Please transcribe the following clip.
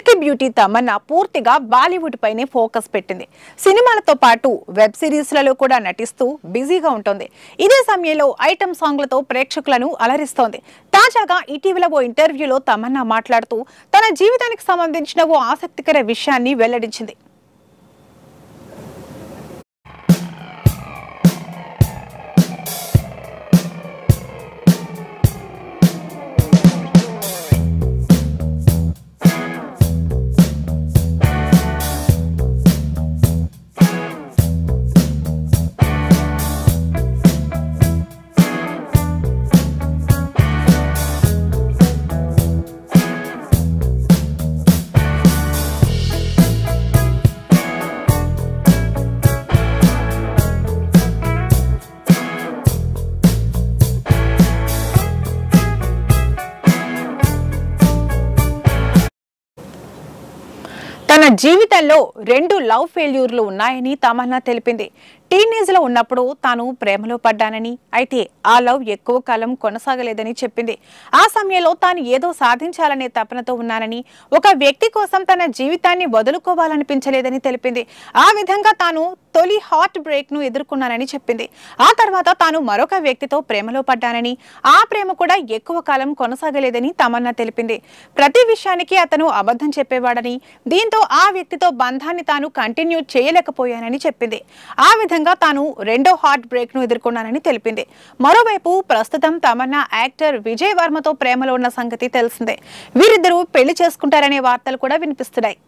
Silky beauty Tamannaah పూర్తిగా బాలీవుడ్ పైనే focus పెట్టింది. సినిమాలతో పాటు వెబ్ సిరీస్లలో కూడా నటిస్తూ బిజీగా ఉంటుంది. ఇదే సమయంలో ఐటమ్ సాంగ్లతో ప్రేక్షకులను అలరిస్తోంది. తాజాగా ఇటీవల ఓ ఇంటర్వ్యూలో తమన్నా మాట్లాడుతూ తన జీవితానికి సంబంధించిన ఓ ఆసక్తికర విషయాన్ని వెల్లడించింది. తన జీవితంలో 2 లవ్ ఫెయిల్యూర్లు ఉన్నాయని తమన్నా తెలిపింది. టీనేజ్ లో ఉన్నప్పుడు తాను ప్రేమలో పడ్డానని, అయితే ఆ లవ్ ఎక్కువ కాలం కొనసాగలేదని చెప్పింది. ఆ సమయంలో తాను ఏదో సాధించాలనే తపనతో ఉన్నానని, ఒక వ్యక్తి కోసం తన జీవితాన్ని వదులుకోవాలనిపించలేదని తెలిపింది. ఆ విధంగా తాను తొలి హార్ట్ బ్రేక్ ను ఎదుర్కొన్నానని చెప్పింది. ఆ తర్వాత తాను మరొక వ్యక్తితో ప్రేమలో పడ్డానని, ఆ ప్రేమ కూడా ఎక్కువ కాలం కొనసాగలేదని తమన్నా తెలిపింది. ప్రతి విషయానికి అతను అబద్ధం చెప్పేవాడని, దీంతో ఆ వ్యక్తితో బంధాన్ని తాను కంటిన్యూ చేయలేకపోయానని చెప్పింది. ఆ విధంగా తాను రెండో హార్ట్ బ్రేక్ ను ఎదుర్కొన్నానని తెలిపింది. మరోవైపు ప్రస్తుతం తమన్నా యాక్టర్ విజయ్ వర్మతో ప్రేమలో ఉన్న సంగతి తెలిసిందే. వీరిద్దరూ పెళ్లి చేసుకుంటారనే వార్తలు కూడా వినిపిస్తున్నాయి.